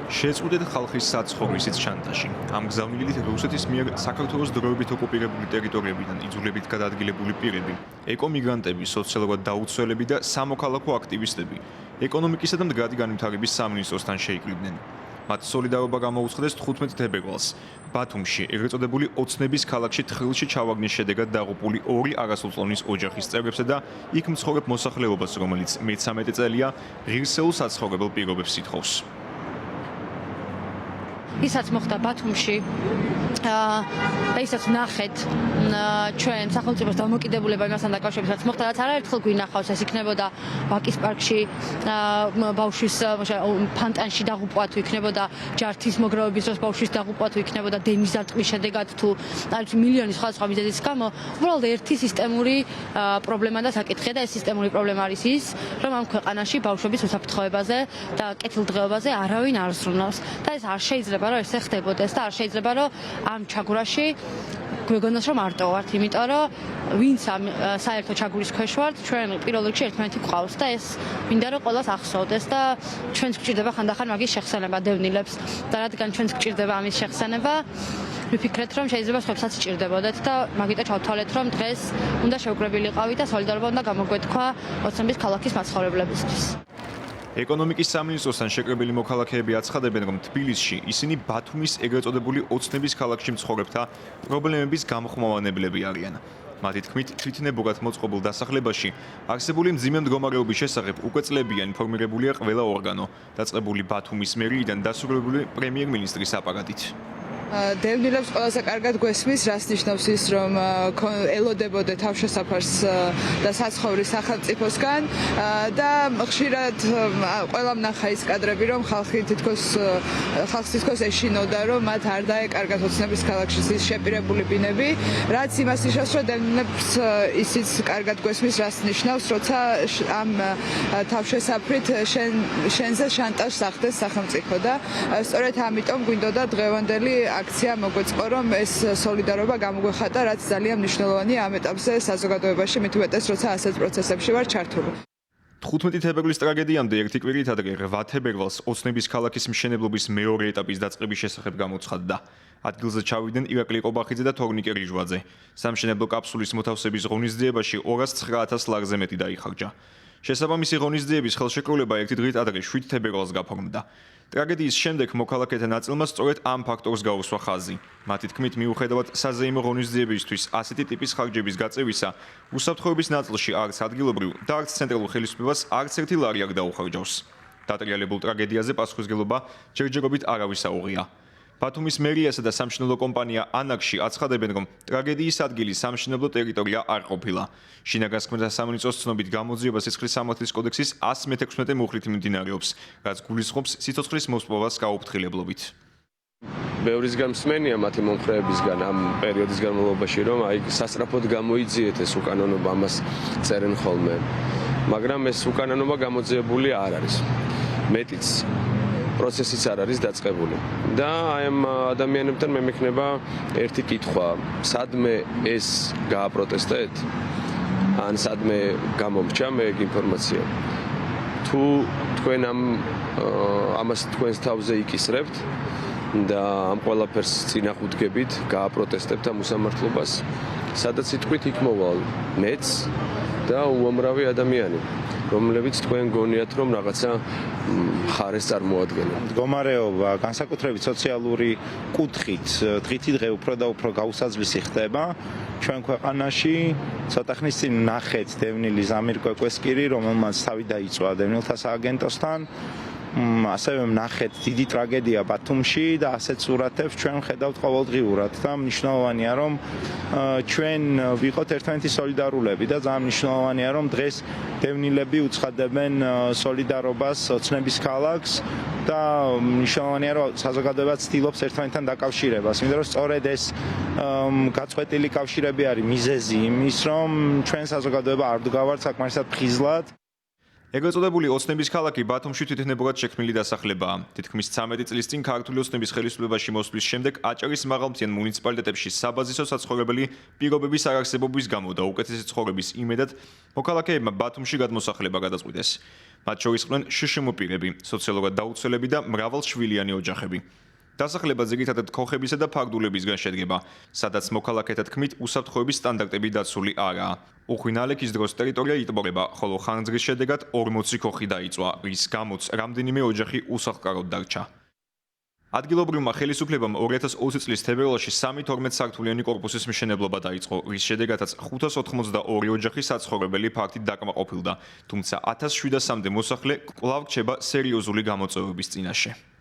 შეწყვეტეთ ხალხის საცხოვრისით შანტაჟი. ამ გზავნილით რუსეთის მიერ საქართველოს დროებით ოკუპირებული ტერიტორიებიდან იძულებით გადაადგილებული პირები, ეკომიგრანტები, სოციალურად დაუცველები და სამოქალაქო აქტივისტები ეკონომიკისა და მდგრადი განვითარების სამინისტროსთან შეიკრიბნენ. მათ სოლიდარობა გამოუცხადეს 15 თებერვალს ბათუმში ეგრეთ წოდებული ოცნების ქალაქში თხრილში ჩავაგნის შედეგად დაღუპული ორი არასრულწლოვნის ოჯახის წევრებსა და იქ მცხოვრებ მოსახლეობას, რომელიც მე-13 წელია ღირსეულ საცხოვრებელ პირობებს ითხოვს. ისაც მოხდა ბათუმში და ისაც ნახეთ ჩვენ სახელმწიფოს დამოკიდებულება იმასთან დაკავშირებით, რაც მოხდა, რაც არაერთხელ გვინახავს, ეს იქნებოდა ვაკის პარკში ბავშვის ფანტანში დაღუპვა, თუ იქნებოდა ჯართის მოგროვების დროს ბავშვის დაღუპვა, თუ იქნებოდა დენის დარტყმის შედეგად, თუ მილიონი სხვადასხვა მიზეზის გამო, უბრალოდ ერთი სისტემური პრობლემა და საკითხია და ეს სისტემური პრობლემა არის ის, რომ ამ ქვეყანაში ბავშვების უსაფრთხოებაზე და კეთილდღეობაზე არავინ არ ზრუნავს და ეს არ შეიძლება რომ ესე ხდებოდეს და არ შეიძლება რომ ამ ჩაგვრაში გვეგონოს რომ მარტო ვართ, იმიტომ რომ ვინც ამ საერთო ჩაგურის ქვეშ ვართ, ჩვენ პირველ რიგში ერთმანეთი გვყავს და ეს მინდა რომ ყველას ახსოვდეს და ჩვენს გვჭირდება ხანდახან მაგის შეხსენება დევნილებს და რადგან ჩვენს გვჭირდება ამის შეხსენება, ვიფიქრეთ რომ შეიძლება სხვებსაც სჭირდებოდეთ და მაგიტო ჩავთვალეთ რომ დღეს უნდა შევკრებილიყავით და სოლიდარობა უნდა გამოგვეთქვა ოცნების ქალაქის მაცხოვრებლებისთვის. ეკონომიკის სამინისტროსთან შეკრებილი მოქალაქეები აცხადებენ, რომ თბილისში ისინი ბათუმის ეგრეთ წოდებული ოცნების ქალაქში მცხოვრებთა პრობლემების გამხმოვანებლები არიან. მათი თქმით, თვითნებურად მოწყობილ დასახლებაში არსებული მძიმე მდგომარეობის შესახებ უკვე წლებია ინფორმირებულია ყველა ორგანო, დაწყებული ბათუმის მერიიდან დასრულებული პრემიერ-მინისტრის აპარატით. დევნილებს ყველაზე კარგად გვესმის, რას ნიშნავს ის, რომ ელოდებოდე თავშესაფარს და საცხოვრის სახელმწიფოსგან და ხშირად ყველამ ნახა ის კადრები, რომ ხალხი თითქოს ეშინოდა, რომ მათ არ დაეკარგათ ოცნების ქალაქში ის შეპირებული ბინები, რაც იმას ნიშნავს, რომ დევნილებს ისიც კარგად გვესმის, რას ნიშნავს, როცა ამ თავშესაფრით შენზე შანტაჟს ახდენს სახელმწიფო და სწორედ ამიტომ გვინდოდა დღევანდელი აქცია მოგვეწყო, რომ ეს სოლიდარობა გამოგვეხატა, რაც ძალიან მნიშვნელოვანია ამ ეტაპზე საზოგადოებაში, მით უმეტეს, როცა ასეთ პროცესებში ვარ ჩართული. 15 თებერვლის ტრაგედიამდე ერთი კვირით ადრე 8 თებერვალს ოცნების ქალაქის მშენებლობის მეორე ეტაპის დაწყების შესახებ გამოცხადდა. ადგილზე ჩავიდნენ ირაკლი ყობახიძე და თორნიკე რიჟვაძე. სამშენებლო კაფსულის მოთავსების ღონისძიებაში 209,000 ლარზე მეტი დაიხარჯა. შესაბამისი ღონისძიების ხელშეკრულება ერთი დღით ადრე 7 თებერვალს გაფორმდა. ტრაგედიის შემდეგ მოქალაქეთა ნაწილმა სწორედ ამ ფაქტორს გაუსვა ხაზი. მათი თქმით, მიუხედავად საზეიმო ღონისძიებისთვის ასეთი ტიპის ხარჯების გაწევისა, უსაფრთხოების ნაწილში არც ადგილობრივ და არც ცენტრალურ ხელისუფლებას არც ერთი ლარი არ დაუხარჯავს. დატრიალებულ ტრაგედიაზე პასუხისმგებლობა ჯერჯერობით არავის აუღია. ბათუმის მერიასა და სამშენებლო კომპანია ანაგში აცხადებენ, რომ ტრაგედიის ადგილი სამშენებლო ტერიტორია არ ყოფილა. შინაგანსაკმეთა სამინისტროს ცნობით გამოძიება სიცხლის სამართლის კოდექსის 116 მუხლით მიმდინარეობს, რაც გულისხმობს სიცოცხლის მოსპოვას გაუფრთხილებლობით. ბევრისგან მსმენია მათი მომხრეებისგან ამ პერიოდის განმავლობაში, რომ სასწრაფოდ გამოიძიეთ ეს უკანონობა, ამას წერენ ხოლმე. მაგრამ ეს უკანონობა გამოძიებული არ არის. მეტიც პროცესიც არ არის დაწყებული. და აი ამ ადამიანებთან მე მექნება ერთი კითხვა, სადმე ეს გააპროტესტეთ? ან სადმე გამომრჩა მე ეგ ინფორმაცია. თუ თქვენ ამას თქვენს თავზე იკისრებთ და ამ ყველაფერს წინახუდგებით, გააპროტესტებთ ამ უსამართლობას, სადაც იტყვით იქ მოვალ მეც და უამრავი ადამიანი, რომლებიც თქვენ გონიათ, რომ რაღაცა ხარეს წარმოადგენენ. მდგომარეობა, განსაკუთრებით სოციალური კუთხით, დღითი დღე უფრო და უფრო გაუსაძლისი ხდება. ჩვენ ქვეყანაში ცოტა ხნის წინ ნახეთ დევნილი ზამირ კვეკვესკირი, რომელმაც თავი დაიწვა დევნილთა სააგენტოსთან. ასევე ნახეთ დიდი ტრაგედია ბათუმში და ასეთ სურათებს ჩვენ ხედავთ ყოველდღიურად და მნიშვნელოვანია რომ ჩვენ ვიყოთ ერთმანეთის სოლიდარულები და ძალიან მნიშვნელოვანია რომ დღეს დევნილები უცხადებენ სოლიდარობას ოცნების ქალაქს და მნიშვნელოვანია რომ საზოგადოება ცდილობს ერთმანეთთან დაკავშირებას, იმიტომ რომ სწორედ ეს გაწყვეტილი კავშირები არის მიზეზი იმის რომ ჩვენ საზოგადოება არ დგავართ საკმარისად ფხიზლად. ეგრეთ წოდებული ოცნების ქალაქი ბათუმში თვითნებურად შექმნილი დასახლებაა. თითქმის 13 წლის წინ ქართული ოცნების ხელისუფლებაში მოსვლის შემდეგ აჭარის მაღალმთიან მუნიციპალიტეტებში საბაზისო საცხოვრებელი პირობების არარსებობის გამო და უკეთესი ცხოვრების იმედად მოქალაქეებმა ბათუმში გადმოსახლება გადაწყვიტეს. მათ შორის იყვნენ შშმ პირები, სოციალურად დაუცველები და მრავალშვილიანი ოჯახები. დასახლება ძირითადად ქოხებისა და ფარდულებისგან შედგება, სადაც მოქალაქეთა თქმით უსაფრთხოების სტანდარტები დაცული არაა. უხვინ ალექის დროს ტერიტორია იტბორება, ხოლო ხანგრძლივის შედეგად 40 ქოხი დაიწვა, რის გამოც რამდენიმე ოჯახი უსახლკაროდ დარჩა. ადგილობრივმა ხელისუფლებამ 2020 წლის თებერვალში 3-12 სართულიანი კორპუსის მშენებლობა დაიწყო, რის შედეგადაც 592 ოჯახი საცხოვრებელი ფაქტით დაკმაყოფილდა, თუმცა 1700-მდე მოსახლე კვლავ რჩება სერიოზული გამოწვევების წინაშე.